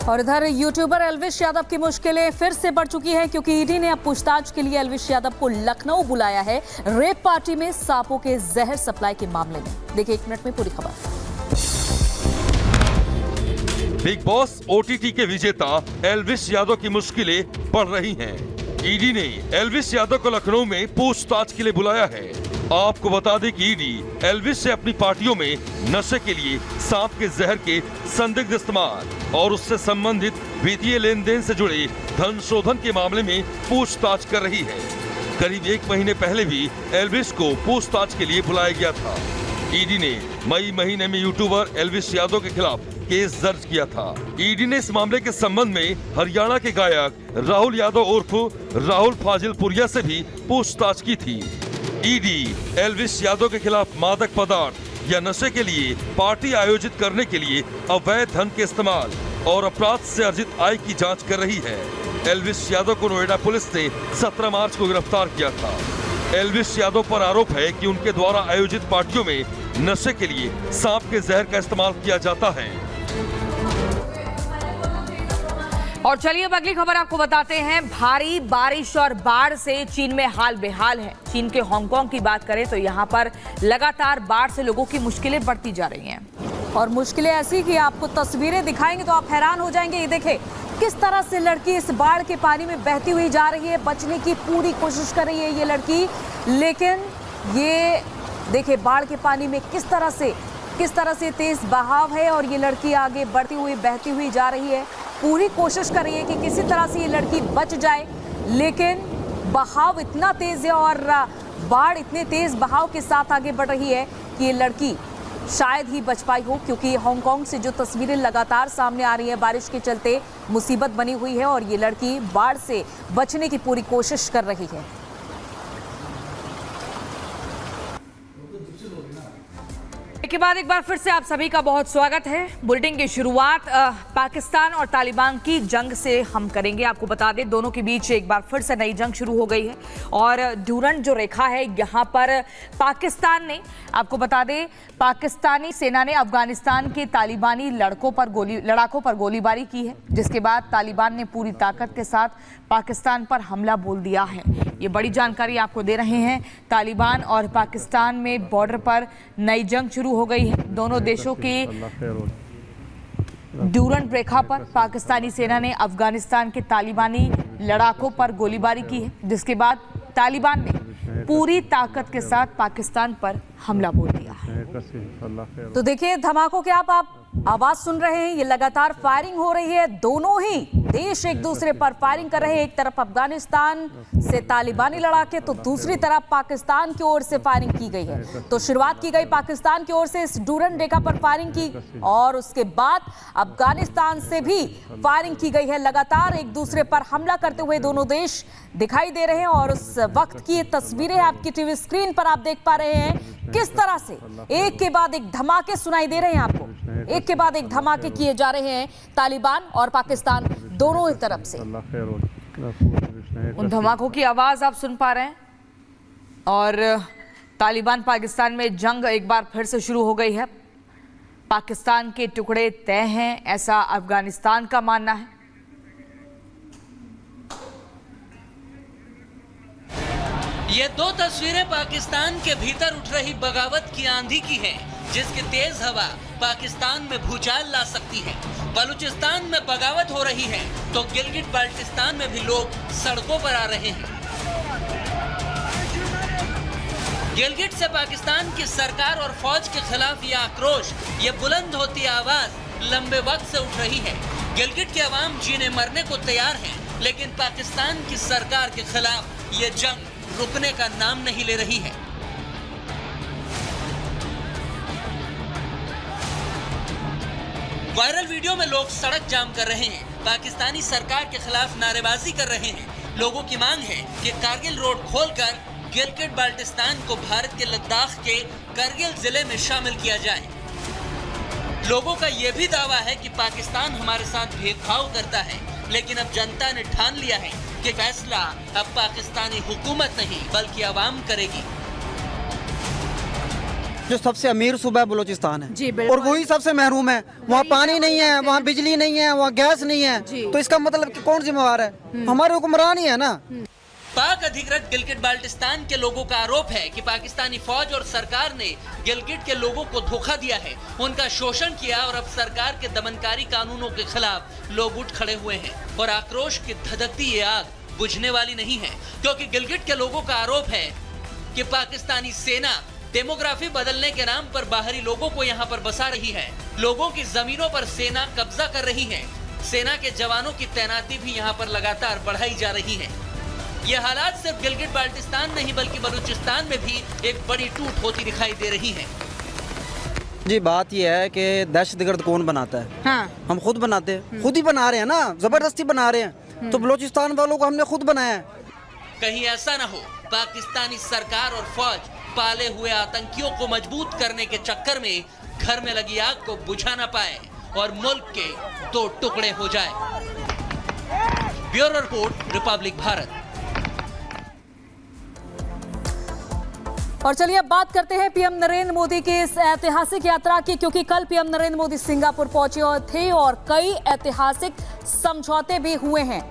और इधर यूट्यूबर एल्विश यादव की मुश्किलें फिर से बढ़ चुकी हैं क्योंकि ईडी ने अब पूछताछ के लिए एल्विश यादव को लखनऊ बुलाया है रेप पार्टी में सांपों के जहर सप्लाई के मामले में। देखिए 1 मिनट में पूरी खबर। बिग बॉस ओटीटी के विजेता एल्विश यादव की मुश्किलें बढ़ रही हैं। ईडी ने एल्विश यादव को लखनऊ में पूछताछ के लिए बुलाया है। आपको बता दें कि ईडी एल्विश से अपनी पार्टियों में नशे के लिए सांप के जहर के संदिग्ध इस्तेमाल और उससे संबंधित वित्तीय लेन देन से जुड़े धन शोधन के मामले में पूछताछ कर रही है। करीब 1 महीने पहले भी एल्विश को पूछताछ के लिए बुलाया गया था। ईडी ने मई महीने में यूट्यूबर एल्विश यादव के खिलाफ केस दर्ज किया था। ईडी ने इस मामले के संबंध में हरियाणा के गायक राहुल यादव उर्फ राहुल फाजिलपुरिया से भी पूछताछ की थी। ईडी एल्विश यादव के खिलाफ मादक पदार्थ या नशे के लिए पार्टी आयोजित करने के लिए अवैध धन के इस्तेमाल और अपराध से अर्जित आय की जांच कर रही है। एल्विश यादव को नोएडा पुलिस ने 17 मार्च को गिरफ्तार किया था। एल्विश यादव पर आरोप है कि उनके द्वारा आयोजित पार्टियों में नशे के लिए सांप के जहर का इस्तेमाल किया जाता है। और चलिए अब अगली खबर आपको बताते हैं। भारी बारिश और बाढ़ से चीन में हाल बेहाल है। चीन के हांगकांग की बात करें तो यहाँ पर लगातार बाढ़ से लोगों की मुश्किलें बढ़ती जा रही हैं। और मुश्किलें ऐसी कि आपको तस्वीरें दिखाएंगे तो आप हैरान हो जाएंगे। ये देखें किस तरह से लड़की इस बाढ़ के पानी में बहती हुई जा रही है। बचने की पूरी कोशिश कर रही है ये लड़की, लेकिन ये देखिए बाढ़ के पानी में किस तरह से तेज बहाव है और ये लड़की आगे बढ़ती हुई बहती हुई जा रही है। पूरी कोशिश कर रही है कि किसी तरह से ये लड़की बच जाए, लेकिन बहाव इतना तेज है और बाढ़ इतने तेज बहाव के साथ आगे बढ़ रही है कि ये लड़की शायद ही बच पाई हो, क्योंकि हांगकांग से जो तस्वीरें लगातार सामने आ रही है बारिश के चलते मुसीबत बनी हुई है और ये लड़की बाढ़ से बचने की पूरी कोशिश कर रही है। के बाद एक बार फिर से आप सभी का बहुत स्वागत है। बुलेटिन की शुरुआत पाकिस्तान और तालिबान की जंग से हम करेंगे। आपको बता दें दोनों के बीच एक बार फिर से नई जंग शुरू हो गई है और ड्यूरंट जो रेखा है यहाँ पर पाकिस्तान ने, आपको बता दें पाकिस्तानी सेना ने अफगानिस्तान के तालिबानी लड़ाकों पर गोलीबारी की है, जिसके बाद तालिबान ने पूरी ताकत के साथ पाकिस्तान पर हमला बोल दिया है। ये बड़ी जानकारी आपको दे रहे हैं। तालिबान और पाकिस्तान में बॉर्डर पर नई जंग शुरू हो गई है। दोनों देशों की ड्यूरंट रेखा पर पाकिस्तानी सेना ने अफगानिस्तान के तालिबानी लड़ाकों पर गोलीबारी की है, जिसके बाद तालिबान ने पूरी ताकत के साथ पाकिस्तान पर हमला बोल दिया है। तो देखिए धमाकों के आप आवाज सुन रहे हैं, ये लगातार फायरिंग हो रही है। दोनों ही देश एक दूसरे पर फायरिंग कर रहे हैं। एक तरफ अफगानिस्तान से तालिबानी लड़ाके तो दूसरी तरफ पाकिस्तान की ओर से फायरिंग की गई है। तो शुरुआत की गई पाकिस्तान की ओर से इस ड्यूरंट रेखा पर फायरिंग की और उसके बाद अफगानिस्तान से भी फायरिंग की गई है। लगातार एक दूसरे पर हमला करते हुए दोनों देश दिखाई दे रहे हैं और उस वक्त की ये तस्वीरें आपकी टीवी स्क्रीन पर आप देख पा रहे हैं। किस तरह से एक के बाद एक धमाके सुनाई दे रहे हैं आपको, एक के बाद एक धमाके किए जा रहे हैं तालिबान और पाकिस्तान दोनों ही तरफ से। उन धमाकों की आवाज आप सुन पा रहे हैं और तालिबान पाकिस्तान में जंग एक बार फिर से शुरू हो गई है। पाकिस्तान के टुकड़े तय हैं, ऐसा अफगानिस्तान का मानना है। ये 2 तस्वीरें पाकिस्तान के भीतर उठ रही बगावत की आंधी की हैं, जिसकी तेज हवा पाकिस्तान में भूचाल ला सकती है। बलूचिस्तान में बगावत हो रही है तो गिलगिट बाल्टिस्तान में भी लोग सड़कों पर आ रहे हैं। गिलगिट से पाकिस्तान की सरकार और फौज के खिलाफ ये आक्रोश, ये बुलंद होती आवाज लंबे वक्त से उठ रही है। गिलगिट के अवाम जीने मरने को तैयार हैं, लेकिन पाकिस्तान की सरकार के खिलाफ ये जंग रुकने का नाम नहीं ले रही है। वायरल वीडियो में लोग सड़क जाम कर रहे हैं, पाकिस्तानी सरकार के खिलाफ नारेबाजी कर रहे हैं। लोगों की मांग है कि कारगिल रोड खोलकर गिलगिट बाल्टिस्तान को भारत के लद्दाख के करगिल जिले में शामिल किया जाए। लोगों का यह भी दावा है कि पाकिस्तान हमारे साथ भेदभाव करता है, लेकिन अब जनता ने ठान लिया है कि फैसला अब पाकिस्तानी हुकूमत नहीं बल्कि अवाम करेगी। जो सबसे अमीर सूबा बलूचिस्तान है जी, बिल्कुल। और वही सबसे महरूम है। वहाँ पानी नहीं है, वहाँ बिजली नहीं है, वहाँ गैस नहीं है, तो इसका मतलब कि कौन जिम्मेवार है? हमारे हुक्मरान ही है ना। पाक अधिकृत गिलगिट बाल्टिस्तान के लोगों का आरोप है कि पाकिस्तानी फौज और सरकार ने गिलगिट के लोगों को धोखा दिया है, उनका शोषण किया और अब सरकार के दमनकारी कानूनों के खिलाफ लोग उठ खड़े हुए हैं और आक्रोश की धधकती ये आग बुझने वाली नहीं है, क्योंकि गिलगिट के लोगों का आरोप है कि पाकिस्तानी सेना डेमोग्राफी बदलने के नाम पर बाहरी लोगों को यहाँ पर बसा रही है। लोगों की जमीनों पर सेना कब्जा कर रही है। सेना के जवानों की तैनाती भी यहाँ पर लगातार बढ़ाई जा रही है। ये हालात सिर्फ गिलगिट बाल्टिस्तान नहीं बल्कि बलूचिस्तान में भी एक बड़ी टूट होती दिखाई दे रही है। जी बात यह है कि दहशतगर्द कौन बनाता है? हाँ। हम खुद बनाते हैं, खुद ही बना रहे हैं ना, जबरदस्ती बना रहे हैं। तो बलूचिस्तान वालों को हमने खुद बनाया है। कहीं ऐसा ना हो पाकिस्तानी सरकार और फौज पाले हुए आतंकियों को मजबूत करने के चक्कर में घर में लगी आग को बुझा ना पाए और मुल्क के दो टुकड़े हो जाए। Bureau report, Republic Bharat. और चलिए अब बात करते हैं पीएम नरेंद्र मोदी की इस ऐतिहासिक यात्रा की, क्योंकि कल पीएम नरेंद्र मोदी सिंगापुर पहुंचे और थे और कई ऐतिहासिक समझौते भी हुए हैं।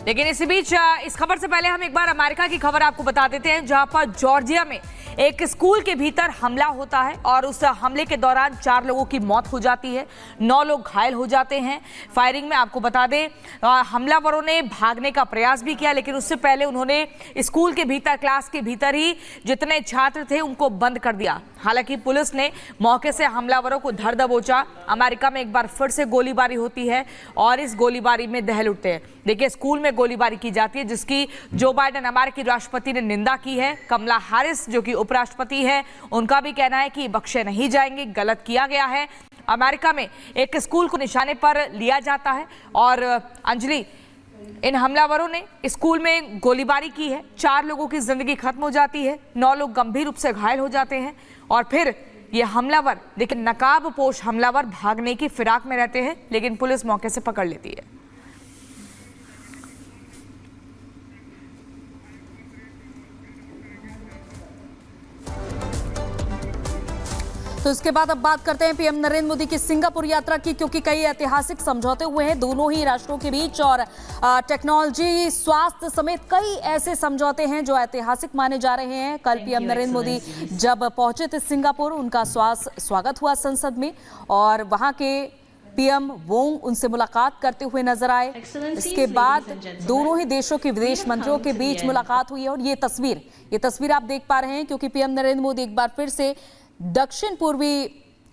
लेकिन इसी बीच इस खबर से पहले हम एक बार अमेरिका की खबर आपको बता देते हैं, जहां पर जॉर्जिया में एक स्कूल के भीतर हमला होता है और उस हमले के दौरान 4 लोगों की मौत हो जाती है, 9 लोग घायल हो जाते हैं। फायरिंग में आपको बता दें हमलावरों ने भागने का प्रयास भी किया, लेकिन उससे पहले उन्होंने स्कूल के भीतर, क्लास के भीतर ही जितने छात्र थे उनको बंद कर दिया। हालांकि पुलिस ने मौके से हमलावरों को धर दबोचा। अमेरिका में एक बार फिर से गोलीबारी होती है और इस गोलीबारी में दहल उठते हैं। देखिए, स्कूल में गोलीबारी की जाती है जिसकी जो बाइडेन अमेरिकी राष्ट्रपति ने निंदा की है। कमला हैरिस जो कि उपराष्ट्रपति है, उनका भी कहना है कि बख्शे नहीं जाएंगे, गलत किया गया है। अमेरिका में एक स्कूल को निशाने पर लिया जाता है और अंजलि, इन हमलावरों ने स्कूल में गोलीबारी की है, 4 लोगों की जिंदगी खत्म हो जाती है, 9 लोग गंभीर रूप से घायल हो जाते हैं और फिर ये हमलावर, लेकिन नकाबपोश हमलावर भागने की फिराक में रहते हैं, लेकिन पुलिस मौके से पकड़ लेती है। तो इसके बाद अब बात करते हैं पीएम नरेंद्र मोदी की सिंगापुर यात्रा की, क्योंकि कई ऐतिहासिक समझौते हुए हैं दोनों ही राष्ट्रों के बीच और टेक्नोलॉजी, स्वास्थ्य समेत कई ऐसे समझौते हैं जो ऐतिहासिक माने जा रहे हैं। कल पीएम नरेंद्र मोदी जब पहुंचे थे सिंगापुर, उनका स्वागत हुआ संसद में और वहां के पीएम वोंग उनसे मुलाकात करते हुए नजर आए। इसके बाद दोनों ही देशों के विदेश मंत्रियों के बीच मुलाकात हुई है और ये तस्वीर आप देख पा रहे हैं, क्योंकि पीएम नरेंद्र मोदी एक बार फिर से दक्षिण पूर्वी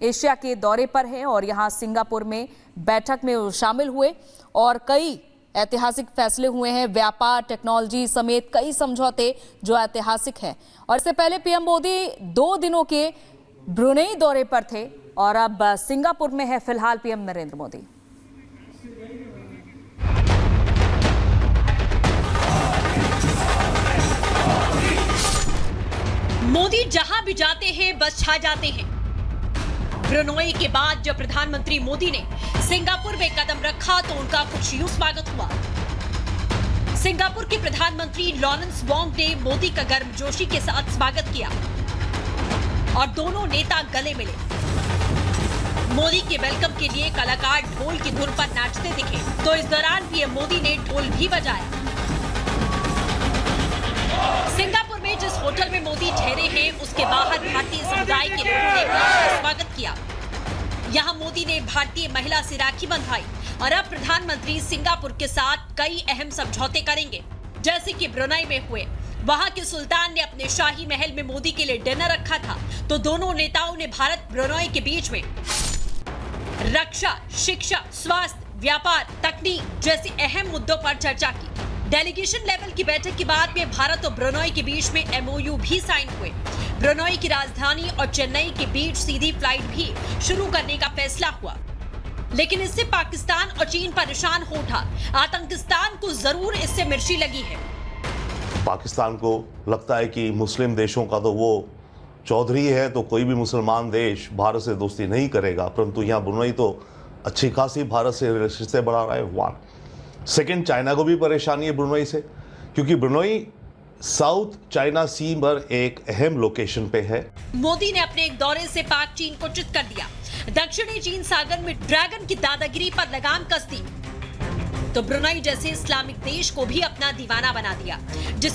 एशिया के दौरे पर हैं और यहां सिंगापुर में बैठक में शामिल हुए और कई ऐतिहासिक फैसले हुए हैं। व्यापार, टेक्नोलॉजी समेत कई समझौते जो ऐतिहासिक हैं। और इससे पहले पीएम मोदी 2 दिनों के ब्रुनेई दौरे पर थे और अब सिंगापुर में है फिलहाल पीएम नरेंद्र मोदी। मोदी जहां भी जाते हैं बस छा जाते हैं। ब्रुनेई के बाद जब प्रधानमंत्री मोदी ने सिंगापुर में कदम रखा तो उनका कुछ यूं स्वागत हुआ। सिंगापुर के प्रधानमंत्री लॉरेंस वोंग ने मोदी का गर्मजोशी के साथ स्वागत किया और दोनों नेता गले मिले। मोदी के वेलकम के लिए कलाकार ढोल की धुन पर नाचते दिखे, तो इस दौरान पीएम मोदी ने ढोल भी बजाया। सिंगापुर में जिस होटल में मोदी ठहरे हैं उसके बाहर भारतीय समुदाय के लोगों ने भी स्वागत किया। यहां मोदी ने भारतीय महिला से राखी बंधवाई और अब प्रधानमंत्री सिंगापुर के साथ कई अहम समझौते करेंगे, जैसे कि ब्रुनेई में हुए। वहां के सुल्तान ने अपने शाही महल में मोदी के लिए डिनर रखा था, तो दोनों नेताओं ने भारत ब्रुनेई के बीच में रक्षा, शिक्षा, स्वास्थ्य, व्यापार, तकनीक जैसे अहम मुद्दों पर चर्चा की। डेलीगेशन लेवल की बैठक के बाद में भारत और ब्रुनेई के बीच में MOU भी साइन हुए। ब्रुनेई की राजधानी और चेन्नई के बीच सीधी फ्लाइट भी शुरू करने का फैसला हुआ, लेकिन इससे पाकिस्तान और चीन परेशान हो उठा। आतंकिस्तान को जरूर इससे मिर्ची लगी है। पाकिस्तान को लगता है कि मुस्लिम देशों का तो वो चौधरी है, तो कोई भी मुसलमान देश भारत से दोस्ती नहीं करेगा, परंतु यहाँ ब्रुनेई तो अच्छी खासी भारत से रिश्ते बढ़ा रहा है। 1 सेकेंड, चाइना को भी परेशानी है ब्रुनेई से, क्योंकि ब्रुनेई साउथ चाइना सी पर एक अहम लोकेशन पे है। मोदी ने अपने एक दौरे से पाक चीन को चित कर दिया। दक्षिणी चीन सागर में ड्रैगन की दादागिरी पर लगाम कस दी तो ब्रुनेई जैसे इस्लामिक देश को भी अपना दीवाना बना दिया, जिस